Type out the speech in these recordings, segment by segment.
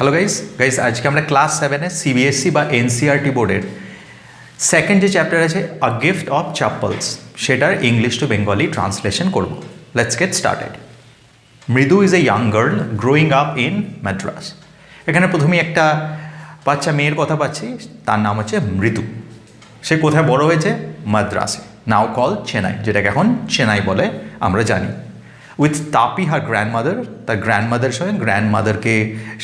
Hello guys আজকে আমরা class 7-এ CBSE বা NCERT বোর্ডের সেকেন্ড যে চ্যাপ্টার আছে আ গিফট অফ চাপ্পলস সেটার ইংলিশ টু বেঙ্গলি ট্রান্সলেশন করব। Let's get started. Mridu is a young girl growing up in Madras. এখানে প্রথমেই একটা বাচ্চা মেয়ের কথা পাচ্ছি, তার নাম হচ্ছে মৃদু। সে কোথায় বড় হয়েছে? মাদ্রাসে, নাও কল চেন্নাই, যেটাকে এখন চেন্নাই বলে আমরা জানি। উইথ তাপি হার গ্র্যান্ডমাদার, তার গ্র্যান্ডমাদারের সঙ্গে, গ্র্যান্ডমাদারকে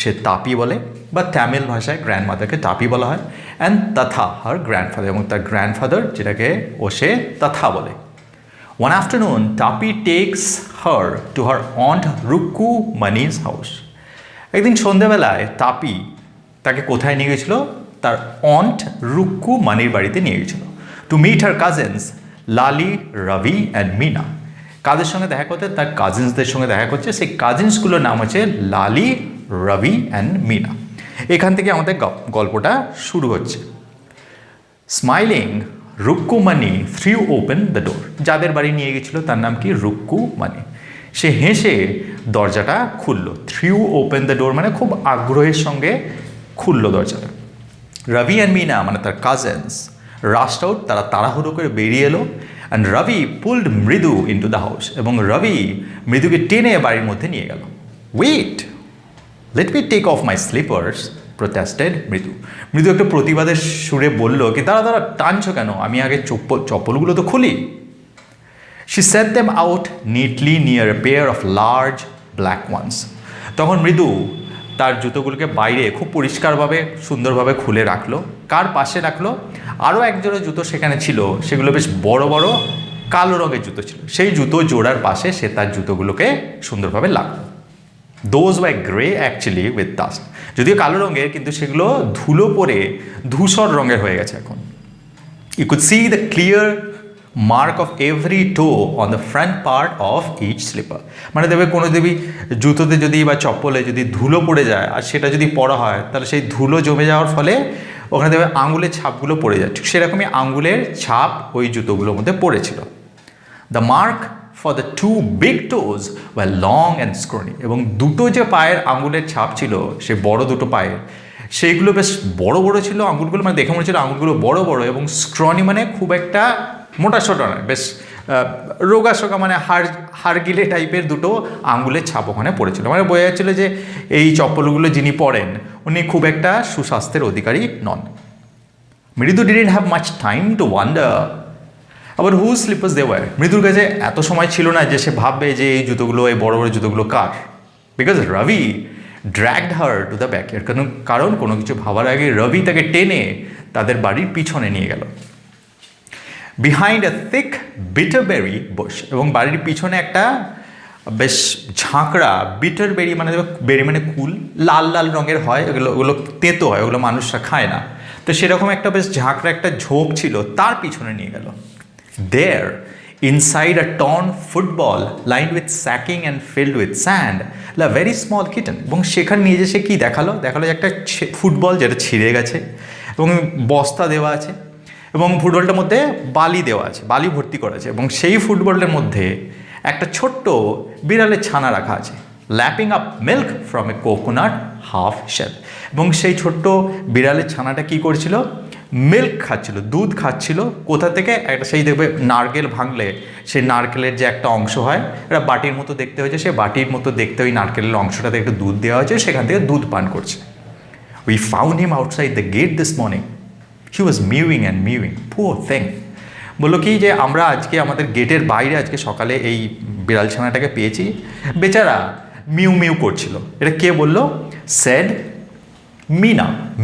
সে তাপি বলে বা তামিল ভাষায় গ্র্যান্ডমাদারকে তাপি বলা হয়, অ্যান্ড তথা হার গ্র্যান্ডফাদার, এবং তার গ্র্যান্ডফাদার যেটাকে সে তথা বলে। One afternoon, Tapi takes her to her aunt Rukku Mani's house. একদিন সন্ধ্যাবেলায় তাপি তাকে কোথায় নিয়ে গেছিল? তার অন্ট রুক্কু মানির বাড়িতে নিয়ে গেছিল। To meet her cousins Lalli, Ravi and Meena. কাদের সঙ্গে দেখা করতে? তার কাজিনসদের সঙ্গে দেখা করছে। সেই কাজিনসগুলোর নাম হচ্ছে লালি, রবি অ্যান্ড মিনা। এখান থেকে আমাদের গল্পটা শুরু হচ্ছে। Smiling Rukku Mani threw open the door. যাদের বাড়ি নিয়ে গেছিল তার নাম কি? রুক্কু মানি। সে হেসে দরজাটা খুললো। থ্রিউ ওপেন দ্য ডোর মানে খুব আগ্রহের সঙ্গে খুললো দরজাটা। রবি অ্যান্ড মিনা মানে তার কাজিনস রাস্ট আউট, তারা তাড়াহুড়ো করে বেরিয়ে এলো। And Ravi pulled Mridu into the house, এবং রবি মৃদুকে টেনে বাড়ির মধ্যে নিয়ে গেল। Wait, let me take off my slippers, protested Mridu. Mridu একটা প্রতিবাদের সুরে বলল কি, তারা টানছো কেন? আমি আগে চপ্পলগুলো তো খুলি। She set them out neatly near a pair of large black ones. তখন মৃদু তার জুতোগুলোকে বাইরে খুব পরিষ্কারভাবে সুন্দরভাবে খুলে রাখলো। কার পাশে রাখলো? আরও একজোড়া জুতো সেখানে ছিল, সেগুলো বেশ বড় বড় কালো রঙের জুতো ছিল। সেই জুতো জোড়ার পাশে সে তার জুতোগুলোকে সুন্দরভাবে লাগলো। Those were grey actually with dust, যদিও কালো রঙের, কিন্তু সেগুলো ধুলো পরে ধূসর রঙের হয়ে গেছে এখন। You could see the clear mark of every toe on the front part of each slipper. মানে দেখবে কোনো জুতোতে যদি বা চপ্পলে যদি ধুলো পড়ে যায় আর সেটা যদি পরা হয়, তাহলে সেই ধুলো জমে যাওয়ার ফলে ওখানে দেখবে আঙুলের ছাপগুলো পড়ে যায়। ঠিক সেরকমই আঙুলের ছাপ ওই জুতোগুলোর মধ্যে পড়েছিল। The mark for the two big toes were long and scrawny, এবং দুটো যে পায়ের আঙুলের ছাপ ছিল, সে বড় দুটো পায়ের, সেইগুলো বেশ বড় বড় ছিল আঙুলগুলো, মানে দেখে মনে হচ্ছিল আঙুলগুলো বড় বড়, এবং স্ক্রনি মানে খুব একটা মোটা সোটা নয়, বেশ রোগা সোগা, মানে হাড়গিলে টাইপের দুটো আঙুলের ছাপ ওখানে পড়েছিল। মানে বোঝা যাচ্ছিল যে এই চপ্পলগুলো যিনি পরেন উনি খুব একটা সুস্বাস্থ্যের অধিকারী নন। মৃদু didn't have much time to wonder আবার হুজ স্লিপার্স দে ওয়্যার। মৃদুর কাছে এত সময় ছিল না যে সে ভাববে যে এই জুতোগুলো, এই বড় বড় জুতোগুলো কার। Because Ravi dragged her to the backyard, কারণ কোনো কিছু ভাবার আগে রবি তাকে টেনে তাদের বাড়ির পিছনে নিয়ে গেল। বিহাইন্ড এ থিক বিটারবেরি বুশ, এবং বাড়ির পিছনে একটা বেশ ঝাঁকড়া বিটারবেরি, মানে বেরি মানে কুল, লাল লাল রঙের হয়, ওগুলো তেতো হয়, ওগুলো মানুষরা খায় না। তো সেরকম একটা বেশ ঝাঁকড়া একটা ঝোপ ছিল, তার পিছনে নিয়ে গেল। There, inside a torn football lined with sacking and filled with sand, a very small kitten. এবং সেখানে নিয়ে যে সে কী দেখালো যে একটা ফুটবল যেটা ছিঁড়ে গেছে এবং বস্তা দেওয়া আছে, এবং ফুটবলটার মধ্যে বালি দেওয়া আছে, বালি ভর্তি করা আছে, এবং সেই ফুটবলটার মধ্যে একটা ছোট্ট বিড়ালের ছানা রাখা আছে। Lapping up milk from a coconut half shell, এবং সেই ছোট্ট বিড়ালের ছানাটা কী করছিল? মিল্ক খাচ্ছিল, দুধ খাচ্ছিল। কোথা থেকে? একটা সেই দেখবে নারকেল ভাঙলে সেই নারকেলের যে একটা অংশ হয়, এটা বাটির মতো দেখতে হয়েছে, সে বাটির মতো দেখতে ওই নারকেলের অংশটাতে একটু দুধ দেওয়া হয়েছে, সেখান থেকে দুধ পান করছে। We found him outside the get this morning, he was মিউইং and মিউইং, poor thing. বললো কি যে আমরা আজকে আমাদের গেটের বাইরে আজকে সকালে এই বিড়াল ছানাটাকে পেয়েছি, বেচারা মিউ মিউ করছিল। এটা কে বললো? সেড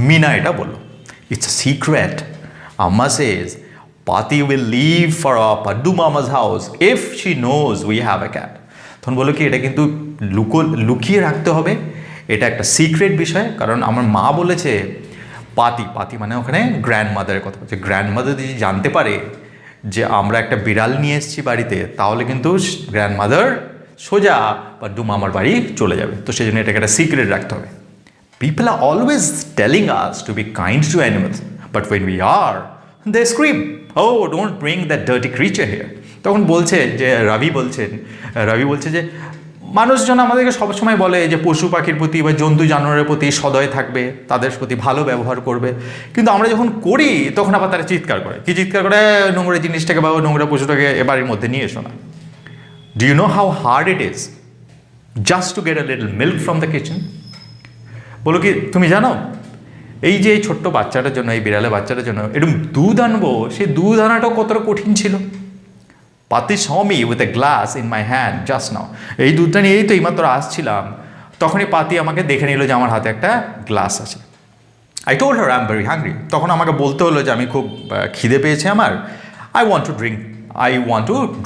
মিনা এটা বললো। It's a secret. Amma says, Pati will leave for our Paddu Mama's house if she knows we have a cat. তখন বলো কি এটা কিন্তু লুকিয়ে রাখতে হবে, এটা একটা সিক্রেট বিষয়, কারণ আমার মা বলেছে পাতি মানে ওখানে গ্র্যান্ডমাদারের কথা বলছে। গ্র্যান্ডমাদার যদি জানতে পারে যে আমরা একটা বিড়াল নিয়ে এসেছি বাড়িতে, তাহলে কিন্তু গ্র্যান্ডমাদার সোজা পাড্ডু মামার বাড়ি চলে যাবে। তো সেই জন্য এটাকে একটা সিক্রেট রাখতে হবে। People are always telling us to be kind to animals, but when we are, they scream, "Oh, don't bring that dirty creature here." তখন বলছে যে রবি বলছে যে মানুষজন আমাদেরকে সবসময় বলে যে পশু পাখির প্রতি বা জন্তু জানোয়ারের প্রতি সদয় থাকবে, তাদের প্রতি ভালো ব্যবহার করবে, কিন্তু আমরা যখন করি তখন আবার তারা চিৎকার করে। কি চিৎকার করে? নোংরা জিনিসটাকে বা নোংরা পশুটাকে বাড়ির মধ্যে নিয়ে এসো না। Do you know how hard it is just to get a little milk from the kitchen? বলো কি তুমি জানো এই যে এই ছোট্ট বাচ্চাটার জন্য, এই বিড়ালের বাচ্চাটার জন্য এরকম দুধ আনবো, সেই দুধ আনাটাও কতটা কঠিন ছিল। পাতি saw me with a glass in my hand just now. এই দুধটা নিয়েই তো এইমাত্র আসছিলাম, তখনই পাতি আমাকে দেখে নিল যে আমার হাতে একটা গ্লাস আছে। I told her I'm very hungry. তখন আমাকে বলতে হলো যে আমি খুব খিদে পেয়েছে আমার, I want to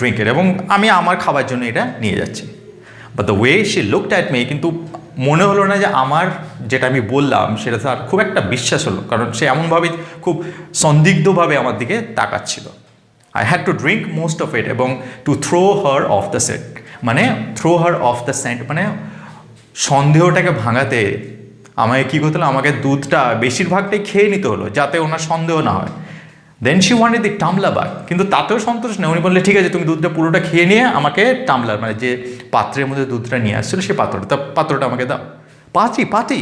drink it, এবং আমি আমার খাবার জন্য এটা নিয়ে যাচ্ছি। But the way she looked at me, কিন্তু মনে হলো না যে আমার যেটা আমি বললাম সেটা তার খুব একটা বিশ্বাস হলো, কারণ সে এমনভাবে খুব সন্দিগ্ধভাবে আমার দিকে তাকাচ্ছিল। I had to drink most of it এবং to throw her off the scent, মানে throw her off the scent মানে সন্দেহটাকে ভাঙাতে আমাকে কী করতে হলো, আমাকে দুধটা বেশিরভাগটাই খেয়ে নিতে হলো যাতে ওনার সন্দেহ না হয়। Then she wanted the টামলা bug, কিন্তু তাতেও সন্তোষ নেই। উনি বললে ঠিক আছে তুমি দুধটা পুরোটা খেয়ে নিয়ে আমাকে টামলার মানে যে পাত্রের মধ্যে দুধটা নিয়ে আসছিল সেই পাত্রটা আমাকে দাও। পাতি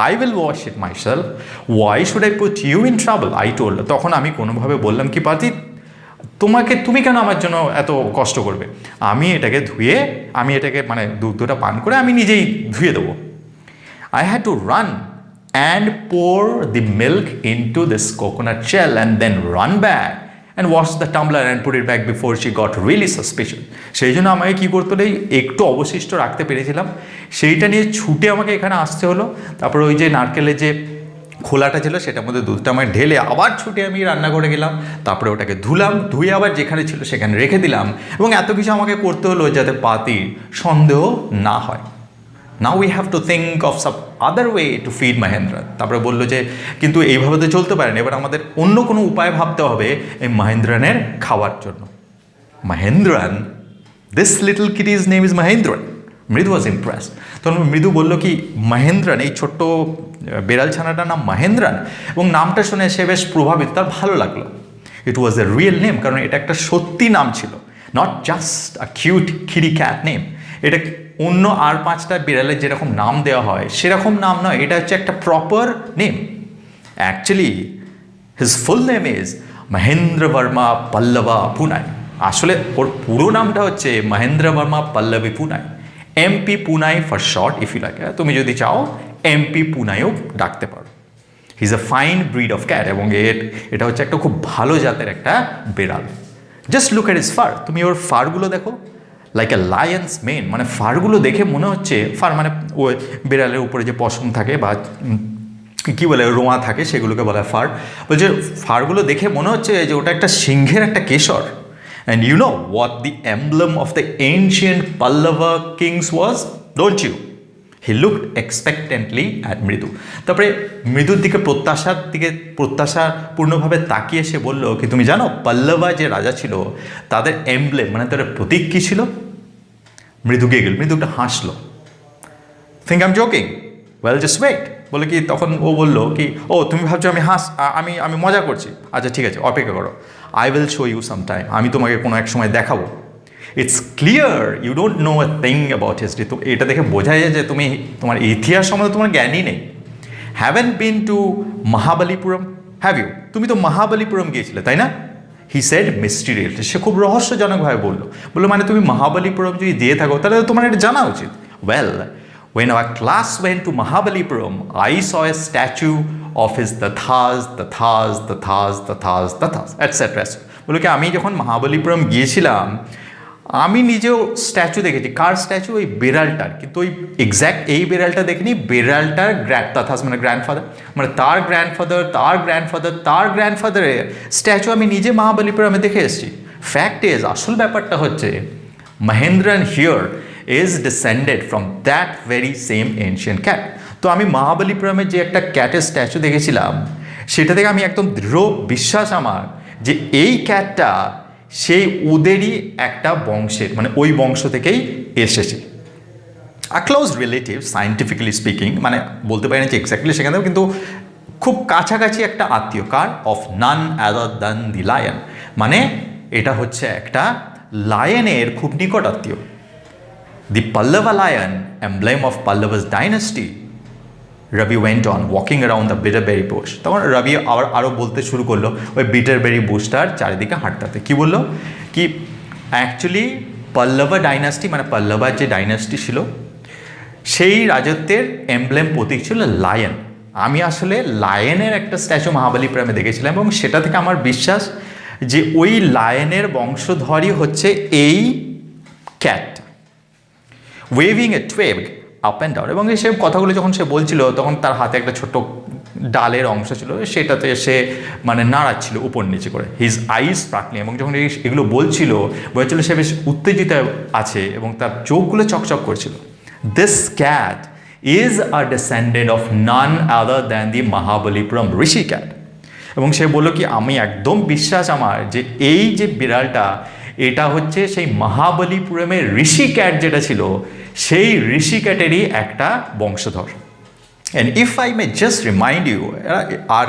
I will wash it myself. Why should I put you in trouble? I told her. তখন আমি কোনোভাবে বললাম কি পাতি তুমি কেন আমার জন্য এত কষ্ট করবে, আমি এটাকে মানে দুধটা পান করে আমি নিজেই ধুয়ে দেবো। I had to run and pour the milk into this coconut shell and then run back and wash the tumbler and put it back before she got really suspicious. সেই জন্য আমাকে কী করতে হলো, একটু অবশিষ্ট রাখতে পেরেছিলাম সেইটা নিয়ে ছুটে আমাকে এখানে আসতে হলো। তারপরে ওই যে নারকেলের যে খোলাটা ছিল সেটার মধ্যে দুধটা আমায় ঢেলে আবার ছুটে আমি রান্নাঘরে গেলাম, তারপরে ওটাকে ধুয়ে আবার যেখানে ছিল সেখানে রেখে দিলাম, এবং এত কিছু আমাকে করতে হলো যাতে পাতির সন্দেহ না হয়। Now we have to think of some other way to feed Mahendra. তারপরে বললো যে কিন্তু এইভাবে তো চলতে পারেন, এবার আমাদের অন্য কোনো উপায় ভাবতে হবে এই মহেন্দ্রনের খাওয়ার জন্য। মহেন্দ্রন, দিস লিটল কিটিজ নেম ইজ মহেন্দ্রন। মৃদু ওয়াজ ইমপ্রেসড। তখন মৃদু বলল কি মহেন্দ্রন, এই ছোট্ট বেড়াল ছানাটার নাম মহেন্দ্রন, এবং নামটা শুনে সে বেশ প্রভাবিত, তার ভালো লাগলো। ইট ওয়াজ এ রিয়েল নেম, কারণ এটা একটা সত্যি নাম ছিল, not just a cute Kitty cat name. এটা অন্য আর 5টা বিড়ালের যেরকম নাম দেওয়া হয় সেরকম নাম নয়, এটা হচ্ছে একটা proper name. Actually his full name is Mahendra Varma Pallava Poonai. আসলে ওর পুরো নামটা হচ্ছে Mahendra Varma Pallavi Poonai, MP Poonai for short if you like. তুমি যদি চাও MP পুনাইও ডাকতে পারো। He is a fine breed of cat, এবং এটা হচ্ছে একটা খুব ভালো জাতের একটা বেড়াল। Just look at his fur, তুমি ওর ফারগুলো দেখো, লাইক এ লায়ন্স মেন, মানে ফারগুলো দেখে মনে হচ্ছে ফার মানে ওই বিড়ালের উপরে যে পশম থাকে বা কী বলে রোঁয়া থাকে সেগুলোকে বলা হয় ফার। বলছে ফারগুলো দেখে মনে হচ্ছে যে ওটা একটা সিংহের একটা কেশর। And you know what the emblem of the ancient Pallava kings was, don't you? He looked expectantly at মৃদু। তারপরে মৃদুর দিকে প্রত্যাশাপূর্ণভাবে তাকিয়ে সে বলল কি তুমি জানো পল্লবা যে রাজা ছিল তাদের এমব্লেম মানে তাদের প্রতীক কী ছিল? মৃদু গেগল, মৃদু একটা হাসলো। Think I'm joking? Well, just wait. বলে কি তখন ও বললো কি ও তুমি ভাবছো আমি মজা করছি, আচ্ছা ঠিক আছে অপেক্ষা করো, I will show you sometime, আমি তোমাকে কোনো এক সময় দেখাবো। It's clear you don't know a thing about history. তো এটা দেখে বোঝা যায় যে তোমার ইতিহাস সম্বন্ধে তোমার জ্ঞানই নেই। Haven't been to Mahabalipuram? Have you? তুমি তো মহাবলীপুরম গিয়েছিলে তাই না? He said mysteriously. সে খুব রহস্যজনকভাবে বললো মানে তুমি মহাবলীপুরম যদি দিয়ে থাকো তাহলে তোমার এটা জানা উচিত। Well, when our class went to Mahabalipuram, I saw a statue of his Tathas, etc. বলো কি আমি যখন মহাবলীপুরম গিয়েছিলাম আমি নিজেও স্ট্যাচু দেখেছি। কার স্ট্যাচু? ওই বেড়ালটার, কিন্তু ওই এক্স্যাক্ট এই বেড়ালটা দেখিনি, বেড়ালটার তাথাস মানে গ্র্যান্ডফাদার, মানে তার গ্র্যান্ডফাদারের স্ট্যাচু আমি নিজে মহাবলীপুরমে দেখে এসেছি। ফ্যাক্ট ইজ, আসল ব্যাপারটা হচ্ছে মহেন্দ্রন here is descended from that very same ancient cat. তো আমি মহাবলীপুরমের যে একটা ক্যাটের স্ট্যাচু দেখেছিলাম সেটা থেকে আমি একদম দৃঢ় বিশ্বাস আমার যে এই ক্যাটটা সেই ওদেরই একটা বংশের, মানে ওই বংশ থেকেই এসেছে। আ ক্লোজ রিলেটিভ সায়েন্টিফিক্যালি স্পিকিং, মানে বলতে পারি না যে এক্স্যাক্টলি সেখানে, কিন্তু খুব কাছাকাছি একটা আত্মীয়। কার? Of none other than the lion, মানে এটা হচ্ছে একটা লায়নের খুব নিকট আত্মীয়। The Pallava lion, emblem of Pallava's dynasty. Ravi went on walking around the bitterberry bush. তখন রবি আরও বলতে শুরু করলো ওই বিটারবেরি বুশটার চারিদিকে হাঁটতে। কি বললো কি অ্যাকচুয়ালি পল্লবা ডাইনাস্টি মানে পল্লবার যে ডাইনাস্টি ছিল সেই রাজত্বের এমব্লেম প্রতীক ছিল লায়ন। আমি আসলে লায়নের একটা স্ট্যাচু মহাবালিপুরমে দেখেছিলাম এবং সেটা থেকে আমার বিশ্বাস যে ওই লায়নের বংশধরই হচ্ছে এই cat. Waving A twig up and down, এবং সে কথাগুলো যখন সে বলছিল তখন তার হাতে একটা ছোট্ট ডালের অংশ ছিল, সেটাতে সে মানে নাড়াচ্ছিল উপর নিচে করে। হিজ আইস স্পার্কলিং, এবং যখন এগুলো বলছিল সে বেশ উত্তেজিত আছে এবং তার চোখগুলো চকচক করছিল। This cat is a descendant of none other than the Mahabalipuram Rishi cat. এবং সে বললো কি আমি একদম বিশ্বাস আমার যে এই যে বিড়ালটা এটা হচ্ছে সেই মহাবলীপুরমের ঋষি ক্যাট যেটা ছিল সেই ঋষি ক্যাটেরই একটা বংশধর। And if I may just remind you, আর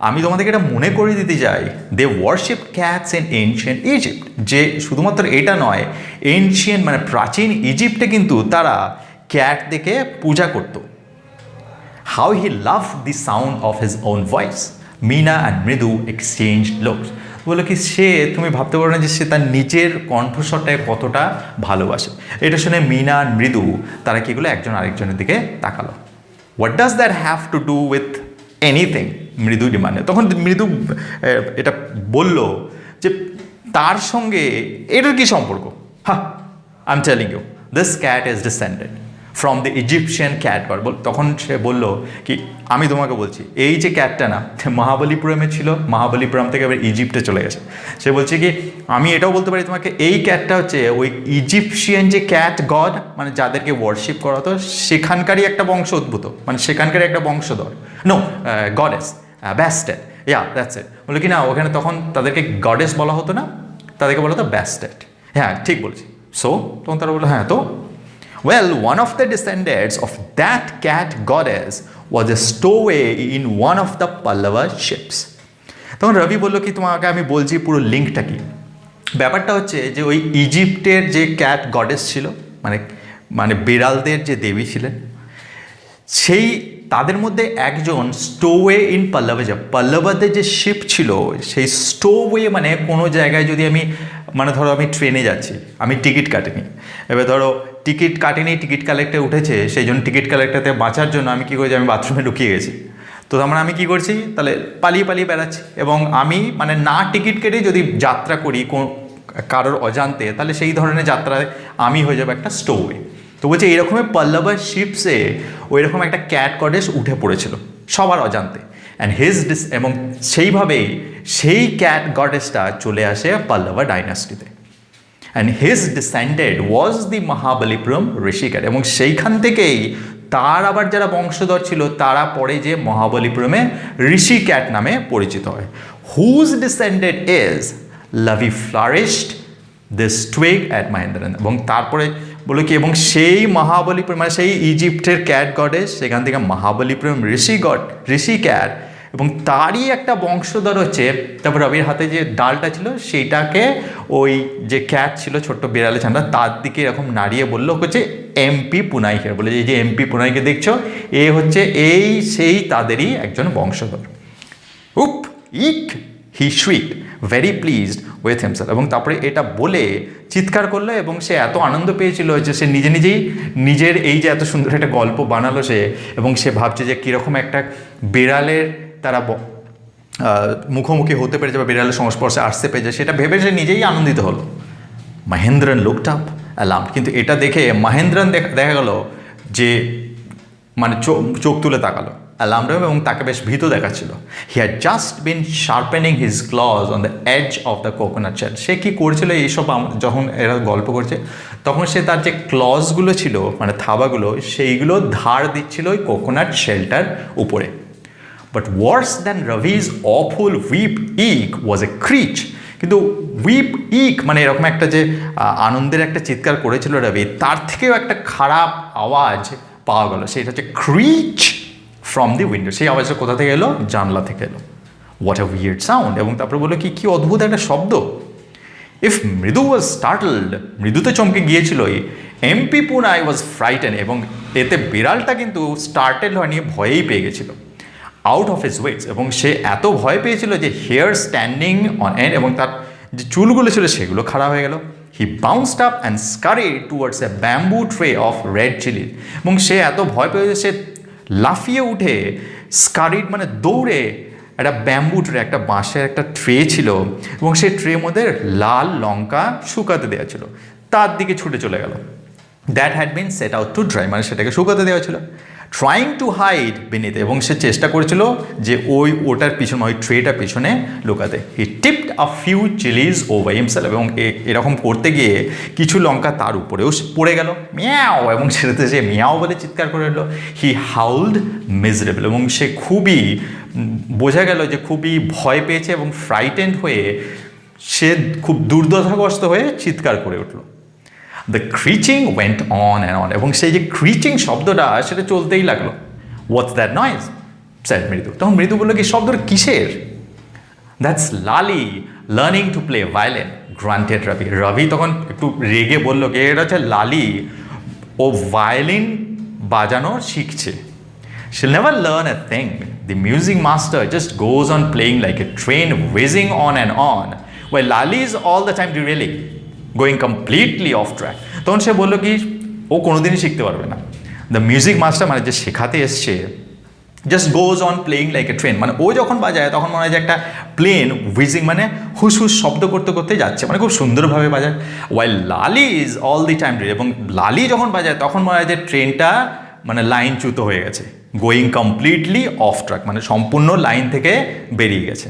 আমি তোমাদেরকে এটা মনে করে দিতে চাই, they worship cats in ancient Egypt. যে শুধুমাত্র এটা নয়, এনশিয়েন্ট মানে প্রাচীন ইজিপ্টে কিন্তু তারা ক্যাট দেখে পূজা করত। How he love the sound of his own voice. Meena and Mridu exchange looks. বলে কি সে, তুমি ভাবতে পারো না যে সে তার নিজের কণ্ঠস্বরটাকে কতটা ভালোবাসে। এটা শুনে মিনা আর মৃদু তারা কিগুলো একজন আরেকজনের দিকে তাকালো। What does that have to do with anything, মৃদু ডিমান্ডে। তখন মৃদু এটা বলল যে তার সঙ্গে এটার কি সম্পর্ক? হ্যাঁ, I am telling you this cat is descended from the Egyptian cat god. তখন সে বলল কি আমি তোমাকে বলছি এই যে ক্যাটটা না মহাবলীপুরমে ছিল, মহাবলীপুরম থেকে এবার ইজিপ্টে চলে গেছে। সে বলছে কি আমি এটাও বলতে পারি তোমাকে এই ক্যাটটা হচ্ছে ওই ইজিপশিয়ান যে ক্যাট গড মানে যাদেরকে ওয়ার্শিপ করা হতো সেখানকারই একটা বংশ উদ্ভূত, মানে সেখানকারই একটা বংশধর। No goddess Bastet, yeah that's it. বলে কি না ওখানে তখন তাদেরকে গডেস বলা হতো না, তাদেরকে বলা হতো ব্যাস্টেড। হ্যাঁ ঠিক বলছি। সো তখন তারা বললো হ্যাঁ তো well, one of the descendants of that cat goddess was a stowaway in one of the Pallava ships. তখন রবি বলল কি তোমাকে আমি বলছি পুরো লিঙ্কটা কি। ব্যাপারটা হচ্ছে যে ওই ইজিপ্টের যে ক্যাট গডেস ছিল মানে মানে বিড়ালদের যে দেবী ছিলেন সেই তাদের মধ্যে একজন স্টোওয়ে ইন পল্লবে, যা পল্লবদের যে শিপ ছিল সেই স্টোওয়ে মানে কোনো জায়গায় যদি আমি মানে ধরো আমি ট্রেনে যাচ্ছি, আমি টিকিট কাটিনি, এবার ধরো টিকিট কাটিনি, টিকিট কালেক্টে উঠেছে, সেই জন্য টিকিট কালেক্টারতে বাঁচার জন্য আমি কী করেছি আমি বাথরুমে ঢুকিয়ে গেছি। তো তার মানে আমি কী করছি তাহলে পালিয়ে পালিয়ে বেড়াচ্ছি এবং আমি মানে না টিকিট কেটে যদি যাত্রা করি কারোর অজান্তে তাহলে সেই ধরনের যাত্রায় আমি হয়ে যাবো একটা স্টোওয়ে। তো বলছে এইরকমের পল্লবা শিপসে ওই রকম একটা ক্যাট গডেস উঠে পড়েছিল সবার অজান্তে অ্যান্ড এবং সেইভাবেই সেই ক্যাট গডেসটা চলে আসে পল্লবা ডাইনাস্টিতে and his descendant was the Mahabalipuram Rishi cat. এবং সেইখান থেকেই তার আবার যারা বংশধর ছিল তারা পরে যে মহাবলীপুরমে ঋষি ক্যাট নামে পরিচিত হয়। Whose descendant is lovey flourished this twig at Mahendran. এবং তারপরে বলো কি এবং সেই মহাবলীপুরম মানে সেই ইজিপ্টের ক্যাট গডেস সেখান থেকে মহাবলীপুরম ঋষি ক্যাট এবং তারই একটা বংশধর হচ্ছে তারপর রবির হাতে যে ডালটা ছিল সেইটাকে ওই যে ক্যাট ছিল ছোট্ট বিড়ালে ছানা তার দিকে এরকম নাড়িয়ে বললো হচ্ছে এমপি পুনাইকে। বলে এই যে এমপি পুনাইকে দেখছো এ হচ্ছে এই সেই তাদেরই একজন বংশধর। উপ ইক হি শুইক ভেরি প্লিজড উইথ হিমসেলফ। এবং তারপরে এটা বলে চিৎকার করলো এবং সে এত আনন্দ পেয়েছিল যে সে নিজের এই যে এত সুন্দর একটা গল্প বানালো সে, এবং সে ভাবছে যে কীরকম একটা বিড়ালের তারা মুখোমুখি হতে পেরেছে বা বিড়ালের সংস্পর্শে আসতে পেরেছে সেটা ভেবে সে নিজেই আনন্দিত হলো। মহেন্দ্রন লুকড আপ অ্যালার্মড। কিন্তু এটা দেখে মহেন্দ্রন দেখা গেল যে মানে চোখ তুলে তাকালো অ্যালার্মড এবং তাকে বেশ ভীত দেখাচ্ছিল। He had just been sharpening his claws on the edge of the coconut shell. সে কী করছিল এইসব যখন এরা গল্প করছে তখন সে তার যে ক্লজগুলো ছিল মানে থাবাগুলো সেইগুলো ধার দিচ্ছিল ওই কোকোনাট শেলটার উপরে। But worse than Ravi's awful whoop ick was এ ক্রিচ। কিন্তু হুইপ ইক মানে এরকম একটা যে আনন্দের একটা চিৎকার করেছিল রবি তার থেকেও একটা খারাপ আওয়াজ পাওয়া গেল, সেটা হচ্ছে ক্রিচ ফ্রম দি উইন্ডো। সেই আওয়াজটা কোথা থেকে এলো? জানলা থেকে এলো। What a weird sound. এবং তারপরে বললো কি অদ্ভুত একটা শব্দ। ইফ মৃদু ওয়াজ স্টার্টলড, মৃদু তো চমকে গিয়েছিল, এমপি পুনাই ওয়াজ ফ্রাইটেন, এবং এতে বিড়ালটা কিন্তু স্টার্টেড হয়নি, ভয়েই পেয়ে গেছিলো, আউট অফ হিজ ওয়েটস, এবং সে এত ভয় পেয়েছিল যে হেয়ার স্ট্যান্ডিং অন এন্ড, এবং তার যে চুলগুলো ছিল সেগুলো খারাপ হয়ে গেল। He bounced up and scurried towards a bamboo tray of red chilli, এবং সে এত ভয় পেয়েছে সে লাফিয়ে উঠে, স্কারিড মানে দৌড়ে, একটা ব্যাম্বু ট্রে, একটা বাঁশের একটা ট্রে ছিল, এবং সেই ট্রের মধ্যে লাল লঙ্কা শুকাতে দেওয়া ছিল, তার দিকে ছুটে চলে গেল। That had been set out to dry, মানে সেটাকে শুকাতে দেওয়া ছিল। ট্রাইং টু হাইড বিনিথ, এবং সে চেষ্টা করেছিল যে ওটার পিছনে, ওই ট্রেটার পিছনে লুকাতে। He tipped a few chillies over himself, এবং এরকম করতে গিয়ে কিছু লঙ্কা তার উপরেও পড়ে গেল, মিয়াও, এবং সেটাতে সে মিয়াও বলে চিৎকার করে উঠল। হি হাউলড মিজারেবল, এবং সে খুবই, বোঝা গেল যে খুবই ভয় পেয়েছে এবং ফ্রাইটেন্ড হয়ে সে খুব দুর্দশাগ্রস্ত হয়ে চিৎকার করে উঠল। The screeching went on and on, এবং সেই যে ক্রিচিং শব্দটা সেটা চলতেই লাগলো। হোয়াটস দ্যাট নয়েজ, স্যাড মৃদু। তখন মৃদু বললো কি শব্দটা কিসের? That's Lalli learning to play violin, grunted Ravi. রবি তখন একটু রেগে বললো কি এটা হচ্ছে লালি, ও ভায়োলিন বাজানো শিখছে। She'll never learn a thing. The music master just goes on playing like a train whizzing on and on, while Lali is all the time derailing, going completely off track. তখন সে বললো কি ও কোনোদিনই শিখতে পারবে না। The music master মানে যে শেখাতে এসছে, just goes on playing like a train, মানে ও যখন বাজায় তখন মনে হয় যে একটা প্লেন হুইজিং, মানে হুস হুস শব্দ করতে করতে যাচ্ছে, মানে খুব সুন্দরভাবে বাজায়। ওয়াইল লালি ইজ অল দি টাইম, এবং লালি যখন বাজায় তখন মনে হয় যে ট্রেনটা মানে লাইনচ্যুত হয়ে গেছে, গোয়িং কমপ্লিটলি অফ ট্র্যাক, মানে সম্পূর্ণ লাইন থেকে বেরিয়ে গেছে।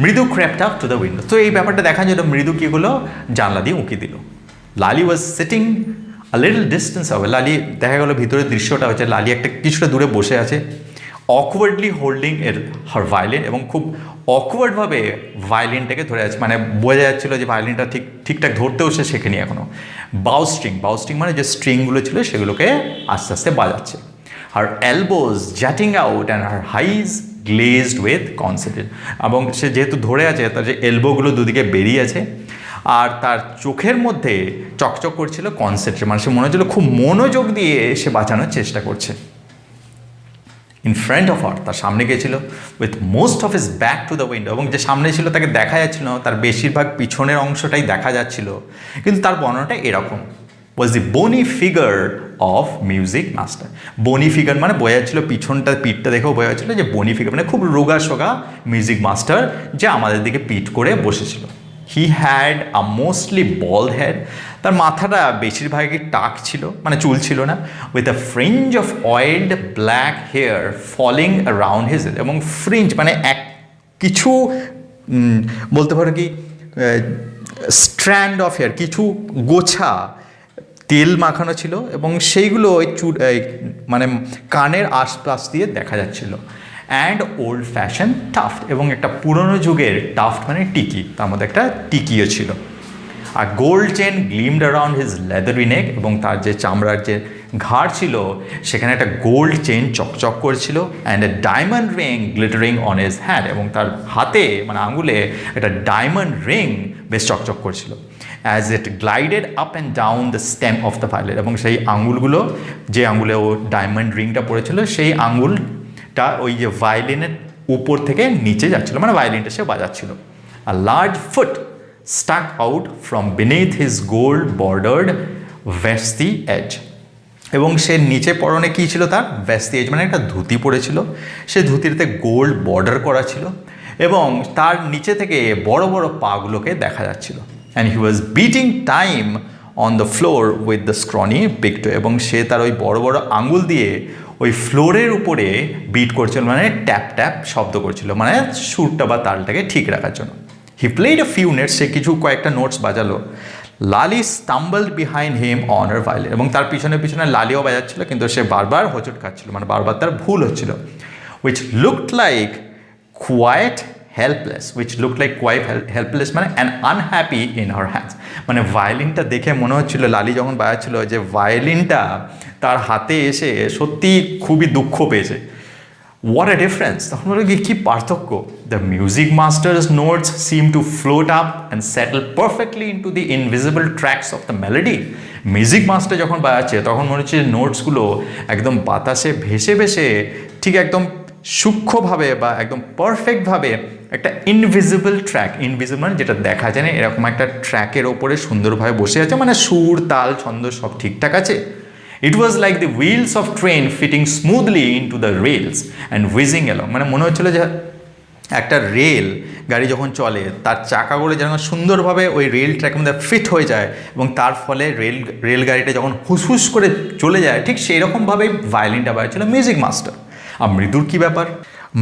মৃদু ক্র্যাপড আপ টু দ্য উইন্ডো, তো এই ব্যাপারটা দেখা যেত, মৃদু কী হলো, জানলা দিয়ে উঁকি দিল। Lalli was sitting a little distance হবে, লালি দেখা গেলো ভিতরের দৃশ্যটা হচ্ছে লালি একটা কিছুটা দূরে বসে আছে, অকওয়ার্ডলি হোল্ডিং হার ভায়োলিন, এবং খুব অকওয়ার্ডভাবে ভায়োলিনটাকে ধরে আছে, মানে বোঝা যাচ্ছিলো যে ভায়োলিনটা ঠিকঠাক ধরতেও সে শেখেনি এখনও। বাউস্ট্রিং মানে যে স্ট্রিংগুলো ছিল সেগুলোকে আস্তে আস্তে বাজাচ্ছে। Her elbows jutting out and her eyes glazed with concentrate, এবং সে যেহেতু ধরে আছে তার যে এলবোগুলো দুদিকে বেরিয়ে আছে, আর তার চোখের মধ্যে চকচক করছিল কনসেন্ট্রেট, মানে সে মনে হচ্ছিল খুব মনোযোগ দিয়ে সে বাঁচানোর চেষ্টা করছে। ইন ফ্রন্ট অফ হার, তার সামনে গিয়েছিল, with most of his back to the window, এবং যে সামনে ছিল তাকে দেখা যাচ্ছিল না, তার বেশিরভাগ পিছনের অংশটাই দেখা যাচ্ছিল, কিন্তু তার বর্ণনাটা এরকম। Was the bony figure of music master. Bony figure মানে বোঝা যাচ্ছিল, পিছনটা পিঠটা দেখেও বোঝা যাচ্ছিল যে বোনি ফিগার মানে খুব রোগা সোগা মিউজিক মাস্টার, যে আমাদের দিকে পিঠ করে বসেছিল। He had a mostly bald head, তার মাথাটা বেশিরভাগই টাক ছিল, মানে চুল ছিল না, with a fringe of oiled black hair falling around his head, এবং ফ্রিঞ্জ মানে কিছু বলতে পারো কি স্ট্র্যান্ড অফ হেয়ার, কিছু গোছা তেল মাখানো ছিল, এবং সেইগুলো ওই মানে কানের আশপাশ দিয়ে দেখা যাচ্ছিল। অ্যান্ড ওল্ড ফ্যাশন টাফট, এবং একটা পুরনো যুগের টাফট মানে টিকি, তার মধ্যে একটা টিকিও ছিল। আর গোল্ড চেন গ্লিমড অ্যারাউন্ড হিজ লেদারি নেক, এবং তার যে চামড়ার যে ঘাড় ছিল সেখানে একটা গোল্ড চেন চকচক করছিল। And a diamond ring glittering on his hand, এবং তার হাতে মানে আঙুলে একটা ডায়মন্ড রিং বেশ চকচক করছিল। As it glided up and down the stem of the violin, এবং সেই আঙুলগুলো, যে আঙুলে ও ডায়মন্ড রিংটা পড়েছিল সেই আঙুলটা ওই যে ভায়োলিনের উপর থেকে নিচে যাচ্ছিল, মানে ভায়োলিনটা সে বাজাচ্ছিল। A large foot stuck out from beneath his gold bordered veshti edge, এবং সে নিচে পরনে কী ছিল, তার ভেস্টি এজ মানে একটা ধুতি পরেছিল, সে ধুতিতে গোল্ড বর্ডার করা ছিল, এবং তার নিচে থেকে বড় বড় পাগুলোকে দেখা যাচ্ছিল। And he was beating time on the floor with the scrawny big toe, এবং সে তার ওই বড় বড় আঙুল দিয়ে ওই ফ্লোরের উপরে বিট করছিল, মানে ট্যাপ ট্যাপ শব্দ করছিল, মানে সুরটা বা তালটাকে ঠিক রাখার জন্য। He played a few notes, সে কয়েকটা নোটস বাজালো। Lalli stumbled behind him on her violin, এবং তার পিছনে পিছনে লালিও বাজাচ্ছিল, কিন্তু সে বারবার হোঁচট খাচ্ছিল, মানে বারবার তার ভুল হচ্ছিল। Which looked like quite helpless, মানে and unhappy in her hands, মানে ভায়োলিনটা দেখে মনে হচ্ছিল, লালি যখন বাজাচ্ছিল, যে ভায়োলিনটা তার হাতে এসে সত্যি খুবই দুঃখ পেয়েছে। What a difference! তখন বলো কি পার্থক্য। The music master's notes seem to float up and settle perfectly into the invisible tracks of the melody, music master যখন বাজাচ্ছে তখন মনে হচ্ছে নোটসগুলো একদম বাতাসে ভেসে ভেসে ঠিক একদম সূক্ষ্মভাবে বা একদম পারফেক্টভাবে একটা ইনভিজিবল ট্র্যাক, ইনভিজিবল মানে যেটা দেখা যায় না, এরকম একটা ট্র্যাকের ওপরে সুন্দরভাবে বসে আছে, মানে সুর তাল ছন্দ সব ঠিকঠাক আছে। It was like the wheels of train fitting smoothly into the rails and whizzing along, মানে মনে হচ্ছিল যে একটা রেল গাড়ি যখন চলে তার চাকাগুলো যেন সুন্দরভাবে ওই রেল ট্র্যাকের মধ্যে ফিট হয়ে যায় এবং তার ফলে রেলগাড়িটা যখন হুসহুস করে চলে যায়, ঠিক সেই রকমভাবেই ভায়োলিনটা বাজাচ্ছিল মিউজিক মাস্টার। আর মৃদুর কী ব্যাপার?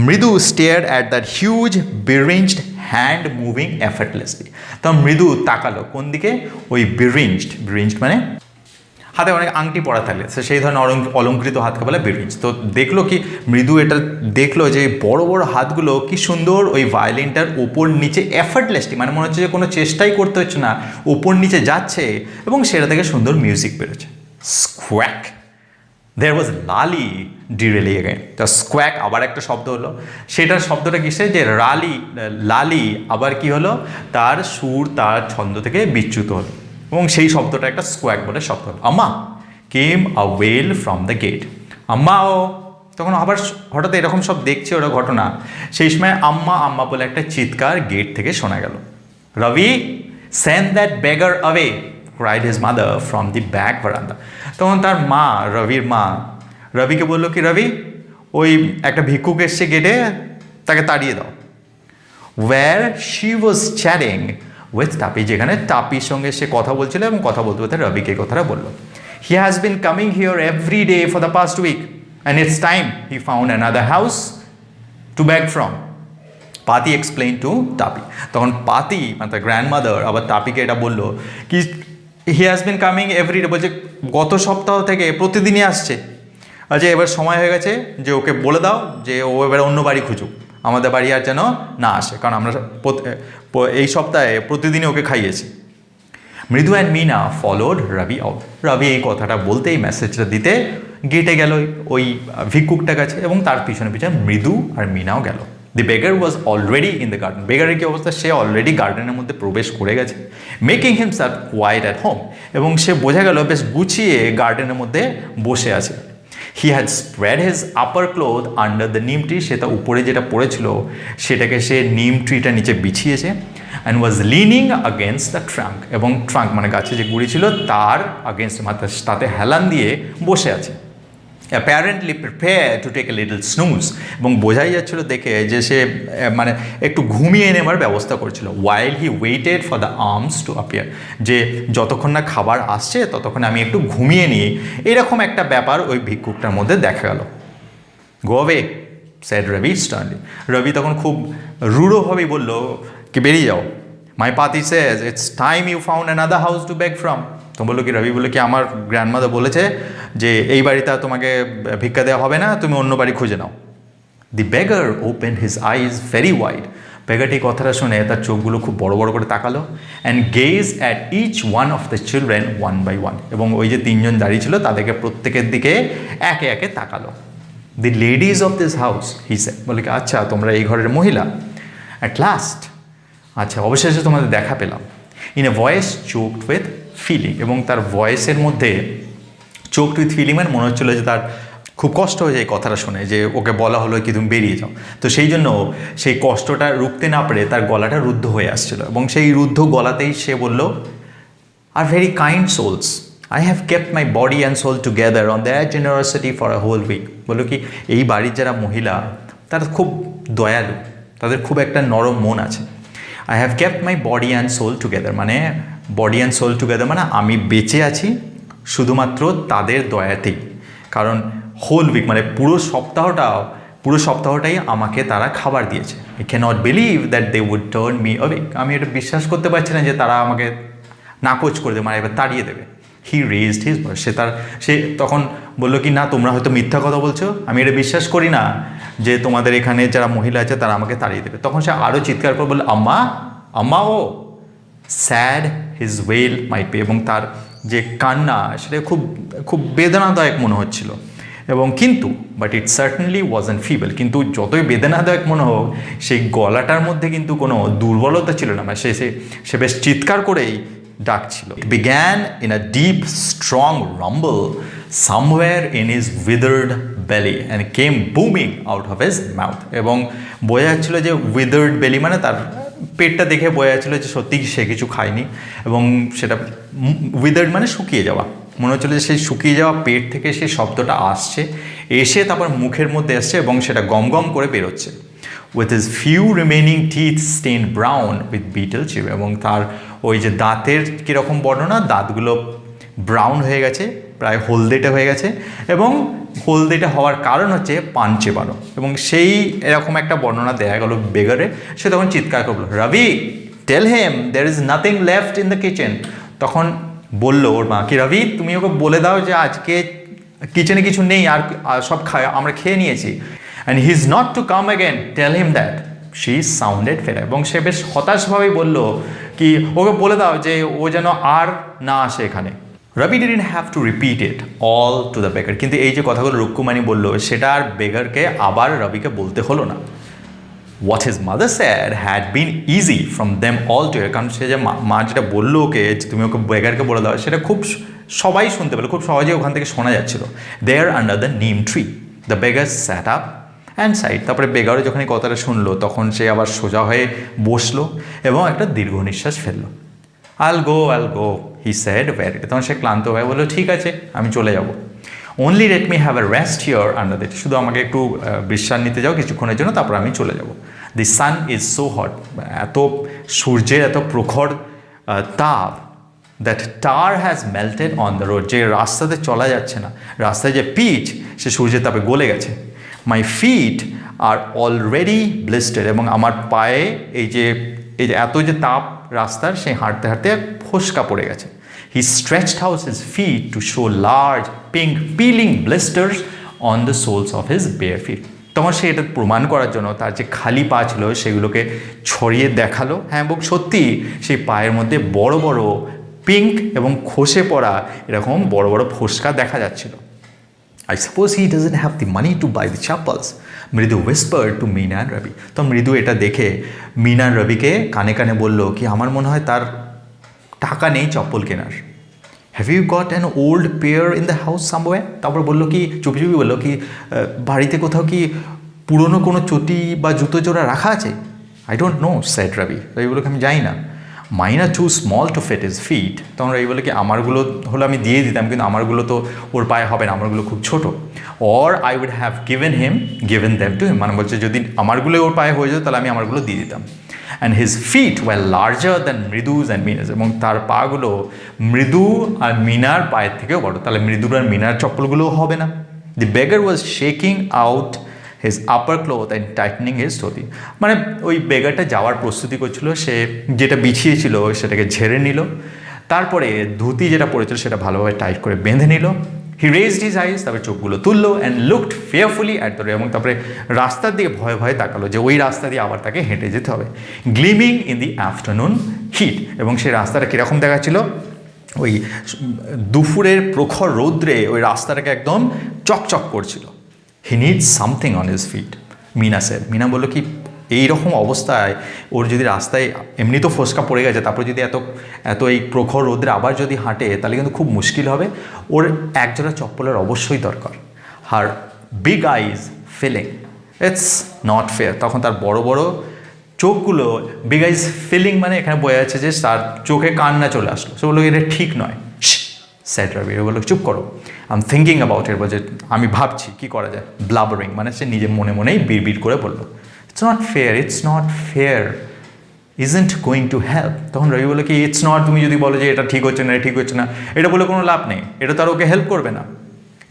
Mridu stare at that huge beringed hand moving effortlessly. তো মৃদু তাকালো কোন দিকে? ওই বিরেঞ্জড মানে হাতে অনেক আংটি পরা থাকলে সেই ধরনের অলঙ্কৃত হাতকে বলে বিরেঞ্জ। তো দেখলো কি মৃদু, এটা দেখলো যে বড় বড় হাতগুলো কি সুন্দর ওই ভায়োলিনটার ওপর নিচে এফর্টলেসলি, মানে মনে হচ্ছে যে কোনো চেষ্টাই করতে হচ্ছে না, ওপর নিচে যাচ্ছে এবং সেটা থেকে সুন্দর মিউজিক বেরোচ্ছে। স্কোয়াক, দেয়ার ওয়াজ লালি ডিরেলি এগেন। তো স্কোয়াক আবার একটা শব্দ হলো, সেটার শব্দটা কিসে? যে লালি আবার কি হলো? তার সুর তার ছন্দ থেকে বিচ্যুত হলো এবং সেই শব্দটা একটা স্কোয়াক বলে শব্দ হলো। Amma came a wail from the gate. আম্মাও তখন আবার হঠাৎ এরকম সব দেখছে ওরা ঘটনা, সেই সময় আম্মা আম্মা বলে একটা চিৎকার গেট থেকে শোনা গেল। Ravi send that beggar away cried his mother from the back veranda. তখন তার মা, রবির মা রবিকে বললো কি, রবি ওই একটা ভিক্ষুক এসছে গেটে, তাকে তাড়িয়ে দাও। where she was chatting with টাপি, যেখানে টাপির সঙ্গে সে কথা বলছিল এবং কথা বলতে বলতে রবিকে কথাটা বললো। he has been coming here every day for the past week and it's time he found another house to beg from. পাতি এক্সপ্লেইন টু টাপি। তখন পাতি মানে তার গ্র্যান্ডমাদার আবার টাপিকে এটা বললো কি, he has been coming everyday, বলছে গত সপ্তাহ থেকে প্রতিদিনই আসছে। আচ্ছা এবার সময় হয়ে গেছে যে ওকে বলে দাও যে ও এবার অন্য বাড়ি খুঁজুক, আমাদের বাড়ি আর যেন না আসে, কারণ আমরা এই সপ্তাহে প্রতিদিনই ওকে খাইয়েছি। Mridu and Mina followed Ravi out. Ravi এই কথাটা বলতে, এই মেসেজটা দিতে গেটে গেল ওই ভিক্ষুকটা কাছে এবং তার পিছনে পিছনে মৃদু আর মিনাও গেল। The beggar was already in the garden. বেগারের কী অবস্থা? সে অলরেডি গার্ডেনের মধ্যে প্রবেশ করে গেছে, making himself quite at home, এবং সে বোঝা গেল বেশ গুছিয়ে গার্ডেনের মধ্যে বসে আছে। He had spread his upper cloth under the neem tree, সে তার উপরে যেটা পড়েছিল সেটাকে সে নিম ট্রিটা নিচে বিছিয়েছে। And was leaning against the trunk, এবং ট্রাঙ্ক মানে গাছে যে গুড়ি ছিল তার আগেনস্ট তাতে হেলান দিয়ে বসে আছে। Apparently prepare to take a little snooze, এবং বোঝাই যাচ্ছিল দেখে যে সে মানে একটু ঘুমিয়ে নেওয়ার ব্যবস্থা করছিল। While he waited for the alms to appear, যে যতক্ষণ না খাবার আসছে ততক্ষণ আমি একটু ঘুমিয়ে নিই, এরকম একটা ব্যাপার ওই ভিক্ষুকটার মধ্যে দেখা গেল। গো অ্যাওয়ে সেড রবি স্টার্নলি। রবি তখন খুব রূঢ়ভাবেই বলল কি, বেরিয়ে যাও। My Paati says it's time you found another house to beg from. তো বললো কি, রবি বললো কি, আমার গ্র্যান্ডমাদার বলেছে যে এই বাড়িতে তোমাকে ভিক্ষা দেওয়া হবে না, তুমি অন্য বাড়ি খুঁজে নাও। The beggar open his eyes very wide. বেগারটি কথাটা শুনে তার চোখগুলো খুব বড় বড় করে তাকালো। And gaze at each one of the children one by one, এবং ওই যে তিনজন দাঁড়িয়ে ছিল তাদেরকে প্রত্যেকের দিকে একে একে তাকালো। The ladies of this house he said, বলে কি, আচ্ছা তোমরা এই ঘরের মহিলা। অ্যাট লাস্ট, আচ্ছা অবশেষে তোমাদের দেখা পেলাম। In a voice choked with feeling, এবং তার ভয়েসের মধ্যে চোকড উইথ ফিলিং মানে মনে হচ্ছিলো যে তার খুব কষ্ট হয়ে যায় এই কথাটা শুনে, যে ওকে বলা হলো কি তুমি বেরিয়ে যাও। তো সেই জন্য সেই কষ্টটা রুখতে না পারে তার গলাটা রুদ্ধ হয়ে আসছিল, এবং সেই রুদ্ধ গলাতেই সে বলল, are very kind souls, I have kept my body and soul together on their generosity for a whole week. বললো কি, এই বাড়ির যারা মহিলা তারা খুব দয়ালু, তাদের খুব একটা নরম মন আছে। I have kept my body and soul together, মানে বডি অ্যান্ড সোল টুগেদার মানে আমি বেঁচে আছি শুধুমাত্র তাদের দয়াতেই, কারণ হোল উইক মানে পুরো সপ্তাহটাই আমাকে তারা খাবার দিয়েছে। I cannot believe that they would turn me away. আমি এটা বিশ্বাস করতে পারছি না যে তারা আমাকে নাকচ করে দেবে, মানে এবার তাড়িয়ে দেবে। হি রেজড হিজ ভয়েস, সে তখন বললো কি, না তোমরা হয়তো মিথ্যা কথা বলছো, আমি এটা বিশ্বাস করি না যে তোমাদের এখানে যারা মহিলা আছে তারা আমাকে তাড়িয়ে দেবে। তখন সে আরও চিৎকার করে বললো, Amma Amma oh sad his wail might be, এবং তার যে কান্না সেটা খুব খুব বেদনাদায়ক মনে হচ্ছিল। এবং কিন্তু but it certainly wasn't feeble, কিন্তু যতই বেদনাদায়ক মনে হোক সেই গলাটার মধ্যে কিন্তু কোনো দুর্বলতা ছিল না, মানে সে বেশ চিৎকার করেই ডাকছিল। It began in a deep strong rumble somewhere in his withered belly and came booming out of his mouth, এবং বোঝা যাচ্ছিল যে withered belly মানে তার পেটটা দেখে বোঝা যাচ্ছিল যে সত্যি সে কিছু খায়নি, এবং সেটা withered মানে শুকিয়ে যাওয়া, মনে হচ্ছিল যে সেই শুকিয়ে যাওয়া পেট থেকে সেই শব্দটা আসছে, এসে তারপর মুখের মধ্যে আসছে এবং সেটা গম গম করে বেরোচ্ছে। with his few remaining teeth stained brown with beetle chip, এবং তার ওই যে দাঁতের কীরকম বর্ণনা, দাঁতগুলো ব্রাউন হয়ে গেছে, প্রায় হলদেটে হয়ে গেছে, এবং হলদেটে হওয়ার কারণ হচ্ছে পান চেবানো, এবং সেই এরকম একটা বর্ণনা দেয়া গেল বেগারে। সে তখন চিৎকার করলো, Ravi tell them there is nothing left in the kitchen. তখন বললো ওর মা কি, রবি তুমি ওকে বলে দাও যে আজকে কিচেনে কিছু নেই, আর সব আমরা খেয়ে নিয়েছি। And he is not to come again, tell him that. She sounded fed, এবং সে বেশ হতাশভাবেই বলল কি ওকে বলে দাও যে ও যেন আর না আসে এখানে। রবি didn't have to repeat it all to the beggar, কিন্তু এই যে কথাগুলো রুক্কুমানি বললো সেটা আর বেগারকে আবার রবিকে বলতে হলো না। What his mother said had been easy from them all to hear, কারণ সে যে মা যেটা বললো ওকে যে তুমি ওকে বেগারকে বলে দাও, সেটা খুব সবাই শুনতে পেলো, খুব সহজে ওখান থেকে শোনা যাচ্ছিল। There under the neem tree, the beggar sat up and side. তারপরে বেগারও যখন এই কথাটা শুনলো তখন সে আবার সোজা হয়ে বসলো এবং একটা দীর্ঘ নিঃশ্বাস ফেললো। আল গো হি সেড ভ্যারি, তখন সে ক্লান্ত হয়ে বললো ঠিক আছে আমি চলে যাব। Only let me have a rest here under that, শুধু আমাকে একটু বিশ্রাম নিতে যাও কিছুক্ষণের জন্য, তারপর আমি চলে যাব। দি সান ইজ সো হট, এত সূর্যের এত প্রখর তাপ, দ্যাট টার has melted on the road, যে রাস্তাতে চলা যাচ্ছে না, রাস্তায় যে পিচ সে সূর্যের তাপে গলে গেছে। মাই ফিট আর অলরেডি ব্লিস্টেড, এবং আমার পায়ে এই যে এত যে তাপ রাস্তার, সেই হাঁটতে হাঁটতে ফোসকা পড়ে গেছে। He stretched out his feet to show large pink peeling blisters on the soles of his bare feet. তখন সে এটা প্রমাণ করার জন্য তার যে খালি পা ছিল সেগুলোকে ছড়িয়ে দেখালো। হ্যাঁ, এবং সত্যি সেই পায়ের মধ্যে বড় বড় পিঙ্ক এবং খসে পড়া এরকম বড় বড় ফোসকা দেখা যাচ্ছিল। I suppose he doesn't have the money to buy the chappals, মৃদু whispered to Meena and Ravi. তো মৃদু এটা দেখে মিনা আর রবিকে কানে কানে বলল কি আমার মনে হয় তার টাকা নেই চপ্পল কেনার। Have you got an old pair in the house somewhere? তারপর বললো কি চুপি চুপি বললো কি বাড়িতে কোথাও কি পুরনো কোনো চটি বা জুতো জোড়া রাখা আছে? I don't know, said Ravi. রবি বললো কি আমি জানি না। Mine are too small to fit his feet, তখন এই বলে কি আমারগুলো হলো আমি দিয়ে দিতাম, কিন্তু আমারগুলো তো ওর পায়ে হবে না, আমারগুলো খুব ছোট। Or I would have given them to him, মানে বলছে যদি আমারগুলো ওর পায়ে হয়ে যেত তাহলে আমি আমারগুলো দিয়ে দিতাম। And his feet were larger than Mridu's and Mina's, এবং তার পাগুলো মৃদু আর মিনার পায়ের থেকেও বড়, তাহলে মৃদুর আর মিনার চপ্পলগুলোও হবে না। The beggar was shaking out his upper cloth and tightening his dhoti, মানে ওই বেগারটা যাওয়ার প্রস্তুতি করছিল, সে যেটা বিছিয়েছিল সেটাকে ঝেড়ে নিল, তারপরে ধুতি যেটা পরেছিল সেটা ভালোভাবে টাইট করে বেঁধে নিল। হি রেজড হিজ আইস, তারপরে চোখগুলো তুললো and looked fearfully at the road, এবং তারপরে রাস্তার দিকে ভয়ে ভয়ে তাকালো যে ওই রাস্তা দিয়ে আবার তাকে হেঁটে যেতে হবে। Gleaming in the afternoon heat, এবং সেই রাস্তাটা কীরকম দেখাচ্ছিল, ওই দুপুরের প্রখর রৌদ্রে ওই রাস্তাটাকে একদম চকচক করছিল। He needs something on his feet, Meena sir. Meena বললো কি এইরকম অবস্থায় ওর যদি রাস্তায় এমনি তো ফোসকা পড়ে গেছে, তারপর যদি এত এই প্রখর রোদ্রে আবার যদি হাঁটে তাহলে কিন্তু খুব মুশকিল হবে, ওর একজোড়া চপ্পলের অবশ্যই দরকার। Her big eyes filling, it's not fair, তখন তার বড় বড় চোখগুলো, বিগ আইজ ফিলিং মানে এখানে বোঝা যাচ্ছে যে তার চোখে কান্না চলে আসলো। সে বললো এটা ঠিক নয়। স্যাড রবি বললো চুপ করো, I am thinking about it, বলছে আমি ভাবছি কী করা যায়। ব্লাবারিং মানে সে নিজের মনে মনেই বিড়বিড় করে বললো it's not fair isn't going to help. তখন রবি বললো কি ইটস নট, তুমি যদি বলো যে এটা ঠিক হচ্ছে না, ঠিক হচ্ছে না, এটা বলে কোনো লাভ নেই, এটা তো আর ওকে হেল্প করবে না।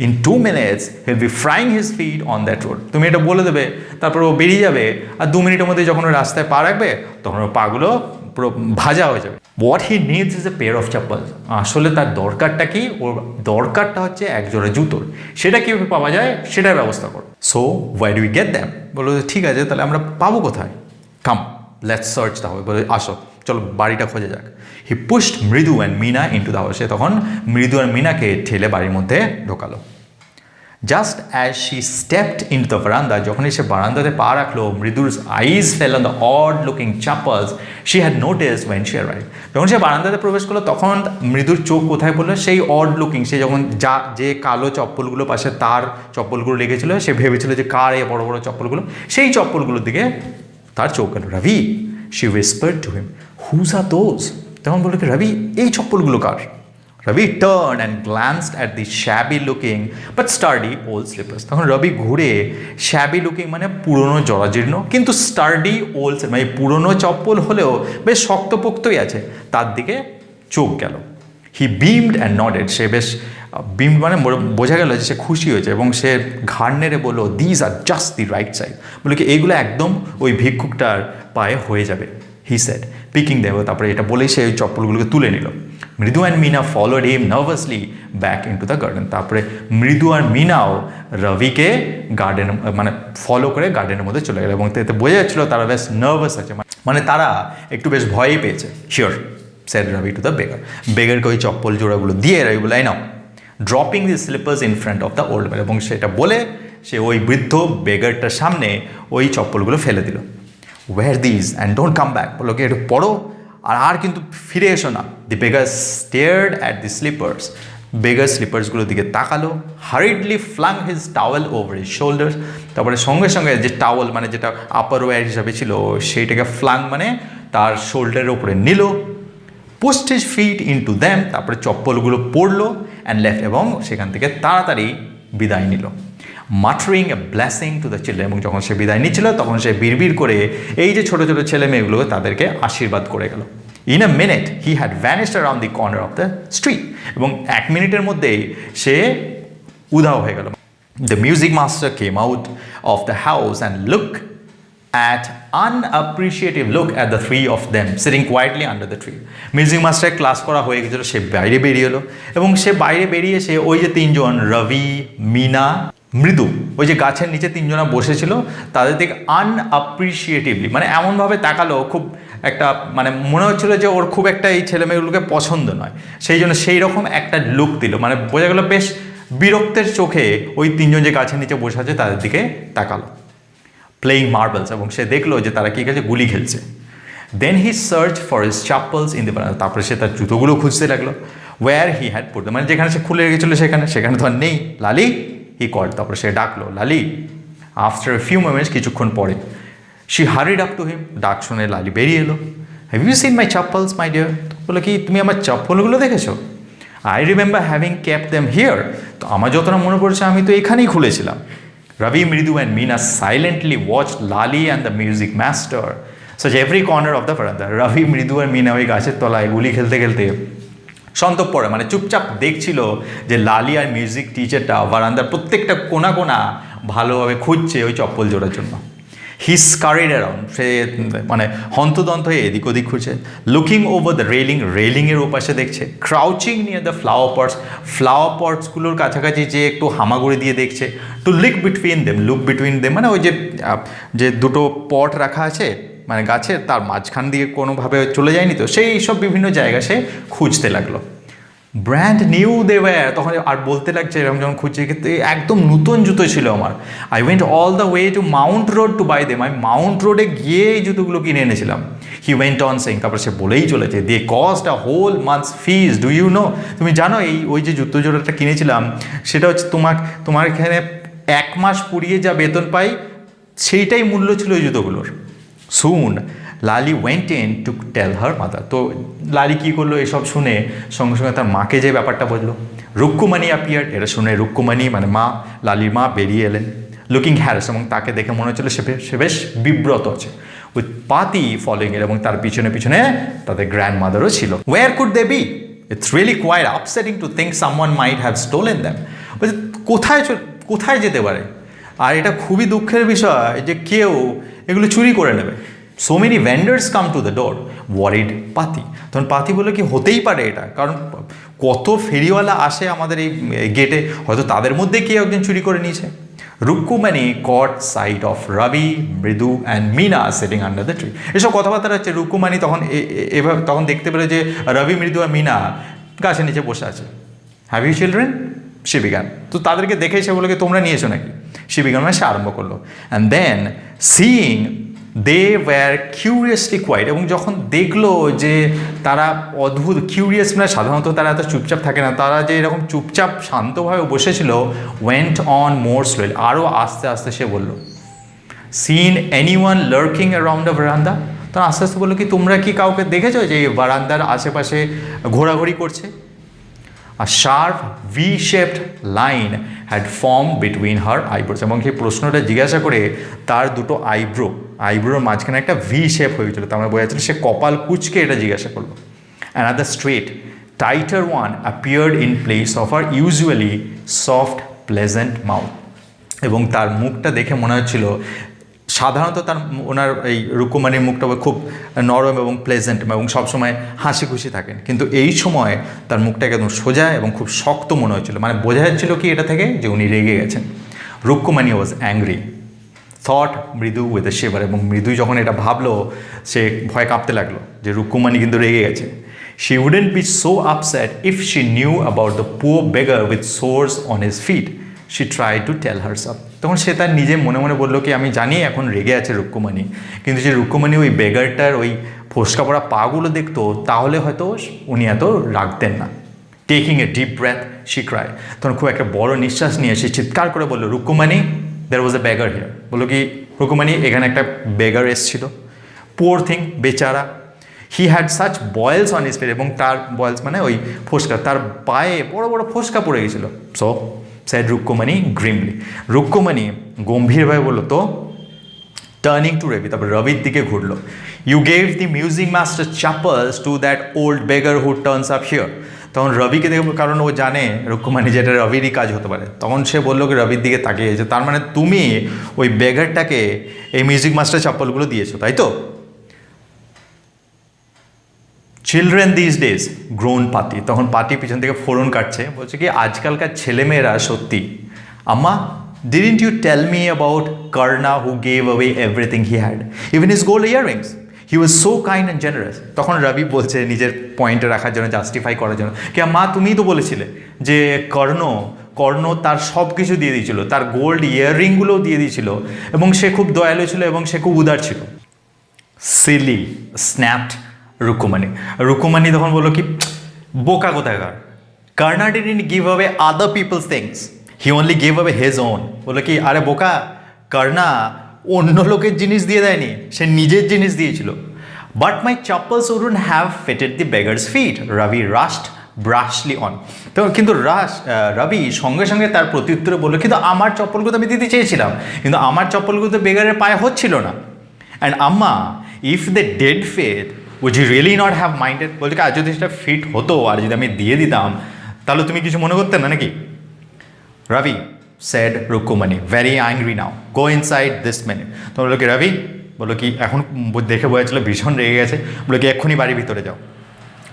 In 2 minutes he'll be frying his feet on that road, তুমি এটা বলে দেবে তারপর ও বেরিয়ে যাবে, আর 2 মিনিটের মধ্যে যখন ও রাস্তায় পা রাখবে তখন ওর পাগুলো পুরো ভাজা হয়ে যাবে। What he needs is a pair of chappals, আসলে তার দরকারটা কি, ওর দরকারটা হচ্ছে একজোড়া জুতোর, সেটা কীভাবে পাওয়া যায় সেটার ব্যবস্থা করো। So why do we get them, বলো ঠিক আছে তাহলে আমরা পাবো কোথায়, কাম লেটস সার্চ, তাহলে বলে আসো চলো বাড়িটা খোঁজা যাক। He pushed Mridu and Mina into the house, সে তখন মৃদু আর মিনাকে ঠেলে বাড়ির মধ্যে ঢোকালো। Just as she stepped into the veranda, যখনই সে বারান্দাতে পা রাখলো, মৃদুর eyes fell on the odd looking chappals she had noticed when she arrived. যখন সে বারান্দাতে প্রবেশ করলো তখন মৃদুর চোখ কোথায় পড়লো? সেই অড লুকিং, সে যখন যে কালো চপ্পলগুলো পাশে তার চপ্পলগুলো লেগেছিল, সে ভেবেছিল যে কার এই বড় বড় চপ্পলগুলো, সেই চপ্পলগুলোর দিকে তার চোখ গেল। রবি, she whispered to him, whose are those? তখন বললো কি, রবি এই চপ্পলগুলো কার? Ravi turned and glanced at the shabby looking but sturdy old slippers. তখন রবি ঘুরে, শ্যাবি লুকিং মানে পুরনো জরাজীর্ণ কিন্তু স্টার্ডি ওল্ড, মানে পুরনো চপ্পল হলেও বেশ শক্তপোক্তই আছে, তার দিকে চোখ গেল। হি বিমড অ্যান্ড নডেড, সে বেশ বিমড মানে বোঝা গেল যে সে খুশি হয়েছে, এবং সে ঘাড় নেড়ে বললো, these are just the right side, বলে কি এইগুলো একদম ওই ভিক্ষুকটার পায়ে হয়ে যাবে। হি সেড, পিকিং দেব, তারপরে এটা বলেই সে ওই চপ্পলগুলোকে তুলে নিল। Mridu and Mina followed him nervously back into the garden. তারপরে মৃদু আর মিনাও রবিকে গার্ডেন মানে ফলো করে গার্ডেনের মধ্যে চলে গেল, এবং এতে বোঝা যাচ্ছিল তারা বেশ নার্ভাস আছে, মানে তারা একটু বেশ ভয়ই পেয়েছে। Sure, said Ravi to the beggar. বেগারকে ওই চপ্পল জোড়াগুলো দিয়ে রবি বলে, নাও, dropping the slippers in front of the old man, এবং সেটা বলে সে ওই বৃদ্ধ বেগারটার সামনে ওই চপ্পলগুলো ফেলে দিল। Wear this and don't come back, বলো কি একটু পড়ো আর কিন্তু ফিরে এসো না। The beggar stared at the slippers, beggar স্লিপার্সগুলোর দিকে তাকালো। Hurriedly flung his towel over his shoulders, তারপরে সঙ্গে সঙ্গে যে টাওয়েল মানে যেটা আপার ওয়্যার হিসাবে ছিল সেইটাকে ফ্লাং মানে তার শোল্ডারের ওপরে নিল। Pushed his fit into them, তারপরে চপ্পলগুলো পরলো অ্যান্ড লেফট, এবং সেখান থেকে তাড়াতাড়ি বিদায় নিল। Muttering a blessing to the children, এবং যখন সে বিদায় নিচ্ছিল তখন সে বিড়বিড় করে এই যে ছোটো ছোটো ছেলে মেয়েগুলো তাদেরকে আশীর্বাদ করে গেল। In a minute he had vanished around the corner of the street, এবং 1 মিনিটের মধ্যেই সে উধাও হয়ে গেল। The music master came out of the house and look at unappreciative look at the three of them sitting quietly under the tree. Music master class করা হয়ে গেছিল, সে বাইরে বেরিয়ে এলো, এবং সে বাইরে বেরিয়ে এসে ওই যে তিনজন রবি, মিনা, মৃদু, ওই যে গাছের নিচে তিনজনা বসেছিল তাদের দিকে আনঅ্যাপ্রিসিয়েটিভলি মানে এমনভাবে তাকালো, খুব একটা মানে মনে হচ্ছিল যে ওর খুব একটা এই ছেলেমেয়েগুলোকে পছন্দ নয়, সেই জন্য সেই রকম একটা লুক দিল, মানে বোঝা গেল বেশ বিরক্তের চোখে ওই তিনজন যে গাছের নিচে বসে আছে তাদের দিকে তাকালো। প্লেইং মার্বেলস, এবং সে দেখলো যে তারা কী কাছে গুলি খেলছে। Then he search for his chappals in the verandah, তারপরে সে তার জুতোগুলো খুঁজতে লাগলো। ওয়্যার হি হ্যাড পুট, মানে যেখানে সে খুলে রেখেছিল সেখানে তো আর নেই। লালি, হি কল্ড, তারপরে সে ডাকলো, Lali. After a few moments, কিছুক্ষণ পরে, she hurried up to him, ডাক শুনে লালি বেরিয়ে এলো। Have you seen my chappals my dear, বলো কি তুমি আমার চপ্পলগুলো দেখেছো? I remember having kept them here, তো আমার যতটা মনে পড়ছে আমি তো এখানেই খুলেছিলাম। Ravi, Mridu and Meena silently watched Lali and the music master search every corner of the veranda. Ravi, Mridu and Meena ওই গাছের তলায় গুলি খেলতে খেলতে সন্তর্পণে মানে চুপচাপ দেখছিল যে লালি আর মিউজিক টিচারটা বারান্দার প্রত্যেকটা কোনা কোনা ভালোভাবে খুঁজছে ওই চপ্পল জোড়ার জন্য। হি স্কারিড অ্যারাউন্ড, সে মানে হন্তদন্ত হয়ে এদিক ওদিক খুঁজছে। লুকিং ওভার দ্য রেলিংয়ের ওপাশে দেখছে। ক্রাউচিং নিয়ার দ্য ফ্লাওয়ার পটসগুলোর কাছাকাছি যে একটু হামাগুড়ি দিয়ে দেখছে। টু লুক বিটুইন দেম মানে ওই যে দুটো পট রাখা আছে মানে গাছের, তার মাঝখান দিয়ে কোনোভাবে চলে যায়নি তো, সেই সব বিভিন্ন জায়গা সে খুঁজতে লাগলো। ব্র্যান্ড নিউ দে ওয়্যার, তখন আর বলতে লাগছে এরকম যখন খুঁজছে একদম নতুন জুতো ছিল আমার। I went all the way to Mount Road to buy them, আমি মাউন্ট রোডে গিয়ে এই জুতোগুলো কিনে এনেছিলাম। হি ওয়েন্ট অন সেইং, তারপর সে বলেই চলেছে, they cost a whole month's fees, do you know, তুমি জানো ওই যে জুতো জোড়াটা কিনেছিলাম সেটা হচ্ছে তোমার এখানে 1 মাস পুড়িয়ে যা বেতন পাই সেইটাই মূল্য ছিল ওই জুতোগুলোর। Soon Lali went in to tell her mother, তো লালি কী করলো এসব শুনে সঙ্গে সঙ্গে তার মাকে যে ব্যাপারটা বললো। রুক্কুমানি অ্যাপিয়ার্ড, এটা শুনে রুক্কুমানি মানে মা, লালির মা বেরিয়ে এলেন। লুকিং হ্যারাস, এবং তাকে দেখে মনে হচ্ছিল সে বেশ বিব্রত আছে। উইথ পাতি ফলোইং এর, এবং তার পিছনে পিছনে তাদের গ্র্যান্ড মাদারও ছিল। Where could they be, it's really quite upsetting to think someone might have stolen them, কোথায় যেতে পারে, আর এটা খুবই দুঃখের বিষয় যে কেউ এগুলো চুরি করে নেবে। So many vendors come to the door worried Paati, তখন পাতি বলে কি হতেই পারে এটা, কারণ কত ফেরিওয়ালা আসে আমাদের এই গেটে, হয়তো তাদের মধ্যে কেউ একজন চুরি করে নিয়েছে। রুক্কুমানি কট site of Ravi, Mridu and Meena sitting under the tree, এসব কথাবার্তা হচ্ছে। রুক্কুমানি তখন দেখতে পেল যে রবি, মৃদু আর মিনা গাছের নিচে বসে আছে। Have you children, she began. তো তাদেরকে দেখে সে বললো কি তোমরা নিয়েছো নাকি? she began মানে সে আরম্ভ করলো। and then seeing they were curiously quiet, এবং যখন দেখলো যে তারা অদ্ভুত কিউরিয়াস, মানে সাধারণত তারা এত চুপচাপ থাকে না, তারা যে এরকম চুপচাপ শান্তভাবে বসেছিল, went on more slowly, আরও আস্তে আস্তে সে বলল, seen anyone lurking around the veranda? তখন আস্তে আস্তে বললো কি তোমরা কি কাউকে দেখেছো যে এই বারান্দার আশেপাশে ঘোরাঘুরি করছে? A sharp V-shaped line had formed between her eyebrows, এবং সেই প্রশ্নটা জিজ্ঞাসা করে তার দুটো আইব্রোর মাঝখানে একটা ভি শেপ হয়েছিল, তার মানে বোঝা যাচ্ছিল সে কপাল কুঁচকে এটা জিজ্ঞাসা করলো। Another straight tighter one appeared in place of her usually soft pleasant mouth, এবং তার মুখটা দেখে মনে হচ্ছিল সাধারণত ওনার এই রুকুমানির মুখটা খুব নরম এবং প্লেজেন্ট এবং সবসময় হাসি খুশি থাকেন, কিন্তু এই সময় তার মুখটা একদম সোজা এবং খুব শক্ত মনে হচ্ছিল, মানে বোঝা যাচ্ছিল কি এটা থেকে যে উনি রেগে গেছেন। রুকুমানি ওয়াজ অ্যাংরি, থট মৃদু উইথ এ শিভার, এবং মৃদু যখন এটা ভাবলো সে ভয় কাঁপতে লাগলো যে রুকুমানি কিন্তু রেগে গেছে। She wouldn't be so upset if she knew about the poor beggar with sores on his feet. She tried to tell herself. তখন সে তার নিজে মনে মনে বললো কি আমি জানি এখন রেগে আছে রুকুমানি, কিন্তু যে রুকুমানি ওই বেগারটার ওই ফোসকা পড়া পাগুলো দেখতো তাহলে হয়তো উনি এত রাখতেন না। Taking a deep breadth she cried, তখন খুব একটা বড় নিঃশ্বাস নিয়ে সে চিৎকার করে বললো, রুকুমানি দেয়ার ওয়াজ এ বেগার হিয়ার। বললো কি রুকুমানি এখানে একটা বেগার এসেছিল। পুয়ার থিং, বেচারা। He had such বয়েলস on his face, এবং তার বয়েলস মানে ওই ফোসকা, তার পায়ে বড় বড় ফোসকা পড়ে গেছিলো। সো said রুকুমানি গ্রিমলি, রুকুমানি গম্ভীরভাবে বললো তো, টার্নিং টু রবি, তারপর রবির দিকে ঘুরলো। You gave the music master chappals to that old beggar who turns up here. তখন রবিকে দেখে, কারণ ও জানে রুকুমানি যেটা রবিরই কাজ হতে পারে, তখন সে বললো কি রবির দিকে তাকিয়ে, যে তার মানে তুমি ওই বেগারটাকে এই মিউজিক মাস্টার চাপ্পলগুলো দিয়েছো তাই তো? চিলড্রেন দিস ডেজ গ্রোন পাতি, তখন পাতি পিছন থেকে ফোড়ন কাটছে, বলছে কি আজকালকার ছেলেমেয়েরা সত্যি। আম্মা, didn't you tell me about Karna who gave away everything he had, even his gold earrings, he was so kind and generous. তখন রবি বলছে নিজের পয়েন্টে রাখার জন্য, জাস্টিফাই করার জন্য, কি মা তুমিই তো বলেছিলে যে কর্ণ তার সব কিছু দিয়ে দিয়েছিল, তার গোল্ড ইয়াররিংগুলোও দিয়ে দিয়েছিল, এবং সে খুব দয়ালু ছিল এবং সে খুব উদার ছিল। সিলি স্ন্যাপড রুকুমানি তখন বললো কি বোকা কোথাকার, Karna didn't give away other people's things, he only give away his own. বললো কি আরে বোকা, কর্ণা অন্য লোকের জিনিস দিয়ে দেয়নি, সে নিজের জিনিস দিয়েছিল। But my chappals wouldn't have fitted the beggar's feet, Ravi rushed brashly on. তো কিন্তু রবি সঙ্গে সঙ্গে তার প্রত্যুত্তরে বললো কিন্তু আমার চপ্পলগুলো তো আমি দিতে চেয়েছিলাম, কিন্তু আমার চপ্পলগুলো তো বেগারের পায়ে হচ্ছিল না। অ্যান্ড আম্মা, if they did fit would you really not have minded? বলছে কি আর যদি সেটা ফিট হতো আর যদি আমি দিয়ে দিতাম তাহলে তুমি কিছু মনে করতে না নাকি? Ravi said Rukmani very angry now, go inside this minute. তো বললো কি রবি, বললো কি এখন দেখে বোঝা ছিল ভীষণ রেগে গেছে, বললো কি এক্ষুনি বাড়ির ভিতরে যাও।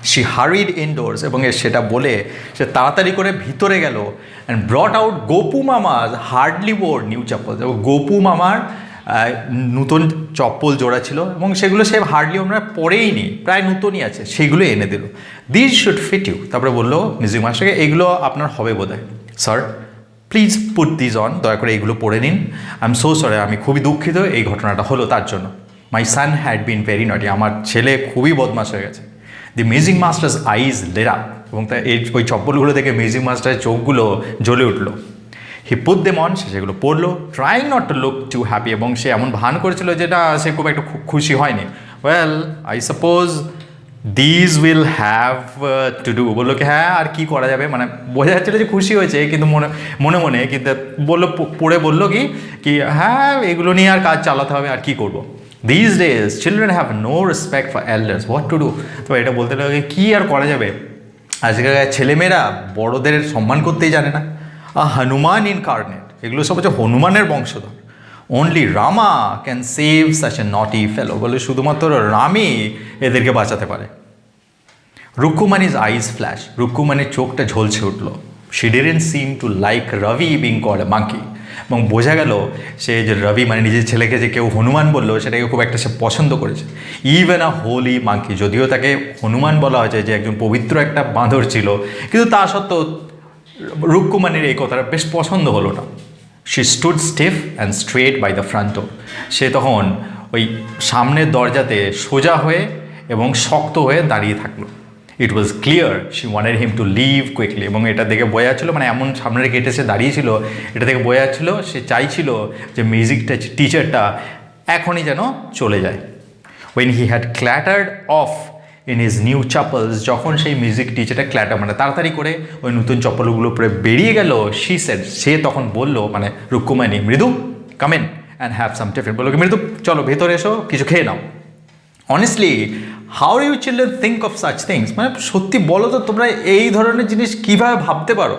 শি হারিড ইনডোর্স, এবং সেটা বলে সে তাড়াতাড়ি করে ভিতরে গেল, অ্যান্ড ব্রট আউট গোপু মামার হার্ডলি বোর নিউ চাপ্পল, এবং গোপু মামার নতুন চপ্পল জোড়া ছিল এবং সেগুলো সে হার্ডলি আমরা পরেই নি, প্রায় নতুনই আছে, সেগুলো এনে দিল। This should fit you. তারপরে বললো মিউজিক মাস্টারকে এগুলো আপনার হবে বোধ হয়। Sir please put this on, দয়া করে এগুলো পরে নিন। আই এম সো সরি, আমি খুবই দুঃখিত এই ঘটনাটা হলো তার জন্য। মাই সান হ্যাড বিন ভেরি নটি, আমার ছেলে খুবই বদমাশ হয়ে গেছে। The music master's eyes lit up, এবং তাই ওই চপ্পলগুলো দেখে মিউজিক মাস্টারের চোখগুলো জ্বলে উঠলো। হি পুট দেম অন, সে সেগুলো পড়লো, trying not to look to happy, এবং সে এমন ভান করেছিল যেটা সে খুব একটা খুশি হয়নি। Well I suppose these will have to do, বললো কি হ্যাঁ আর কি করা যাবে, মানে বোঝা যাচ্ছিলো যে খুশি হয়েছে কিন্তু মনে মনে কিন্তু বললো, পড়ে বললো কি হ্যাঁ এগুলো নিয়ে আর কাজ চালাতে হবে, আর কি করবো। These days children have no respect for elders, what to do. তো এটা বলতে লাগে কী আর করা যাবে, আজকালকার ছেলেমেয়েরা বড়দের সম্মান করতেই জানে না। হনুমান ইনকার্নেট, এগুলো সব হচ্ছে হনুমানের বংশধর। Only Rama can save such a নটি ফেলো, বলে শুধুমাত্র রামই এদেরকে বাঁচাতে পারে। রুকুমানিজ আইজ ফ্ল্যাশ, রুকুমানির চোখটা ঝলসে উঠল। She didn't seem to like Ravi being called a monkey, এবং বোঝা গেল সে যে রবি মানে নিজের ছেলেকে যে কেউ হনুমান বললো সেটাকে খুব একটা সে পছন্দ করেছে। ইভেন আ হোলি মাঙ্কি, যদিও তাকে হনুমান বলা হয়েছে যে একজন পবিত্র একটা বাঁদর ছিল, কিন্তু তা সত্ত্বেও রুক্কুমানির এই কথাটা বেশ পছন্দ হলো না। She stood stiff and straight by the front door. সে তখন ওই সামনের দরজাতে সোজা হয়ে এবং শক্ত হয়ে দাঁড়িয়ে থাকলো। It was clear she wanted him to leave quickly, এবং এটা দেখে বোঝা যাচ্ছিলো, মানে এমন সামনের গেটে সে দাঁড়িয়েছিল, এটা দেখে বোঝা যাচ্ছিলো সে চাইছিল যে মিউজিকটা টিচারটা এখনই যেন চলে যায়। When he had clattered off in his new chappals, যখন সেই মিউজিক টিচারটা ক্ল্যাটার মানে তাড়াতাড়ি করে ওই নতুন চপ্পলগুলো পরে বেরিয়ে গেল, শি সেড, সে তখন বলল, মানে Rukmani, Mridu come in and have some tiffin, বললো কি মৃদু চলো ভেতরে এসো, কিছু খেয়ে নাও। Honestly how you children think of such things, মানে সত্যি বলো তো তোমরা এই ধরনের জিনিস কীভাবে ভাবতে পারো?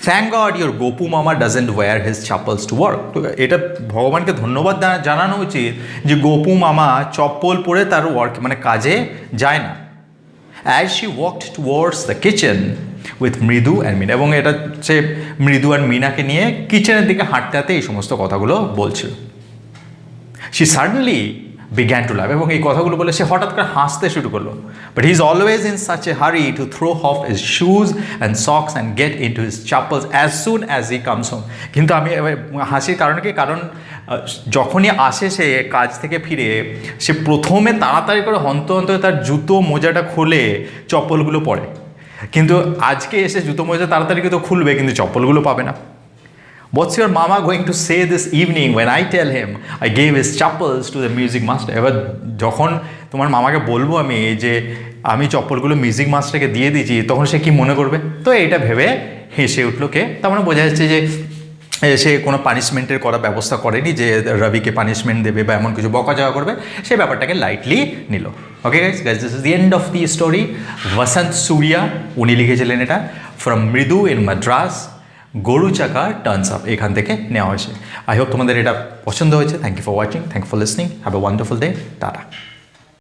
Thank god your Gopu Mama doesn't wear his chappals to work. তো এটা ভগবানকে ধন্যবাদ জানানো উচিত যে গোপু মামা চপ্পল পরে তার ওয়ার্ক মানে কাজে যায় না। As she walked towards the kitchen with মৃদু অ্যান্ড মিনা, এবং এটা সে মৃদু আর মিনাকে নিয়ে কিচেনের দিকে হাঁটতে হাঁটতে এই সমস্ত কথাগুলো বলছিল। শি সাডেনলি বিগ্যান টু লাভ, এবং এই কথাগুলো বলে সে হঠাৎ করে হাসতে শুরু করলো। But he is always in such a hurry to throw off his shoes and socks and get into his chappals as soon as he comes home. কিন্তু আমি হাসির কারণ কি, কারণ যখনই আসে সে কাজ থেকে ফিরে, সে প্রথমে তাড়াতাড়ি করে হন্তহন্ত তার জুতো মোজাটা খুলে চপ্পলগুলো পরে, কিন্তু আজকে এসে জুতো মোজা তাড়াতাড়ি কিন্তু খুলবে, কিন্তু চপ্পলগুলো পাবে না। What's your mama going to say this evening when I tell him I gave his chappals to the music master? এবার যখন তোমার মামাকে বলবো আমি যে আমি চপ্পলগুলো মিউজিক মাস্টারকে দিয়ে দিয়েছি, তখন সে কি মনে করবে? তো এইটা ভেবে হেসে উঠলো কে, তার মানে বোঝা যাচ্ছে যে সে কোনো পানিশমেন্টের করার ব্যবস্থা করেনি যে রবিকে পানিশমেন্ট দেবে বা এমন কিছু বকাঝকা করবে, সেই ব্যাপারটাকে লাইটলি নিল। Okay guys, this is the end of the story. Vasantha Surya উনি লিখেছিলেন এটা, ফ্রম মৃদু ইন মাদ্রাস গরু চাকা টার্নস আপ, এখান থেকে নেওয়া হয়েছে। আই হোপ তোমাদের এটা পছন্দ হয়েছে। Thank you for watching, thank you for listening, have a wonderful day, tata.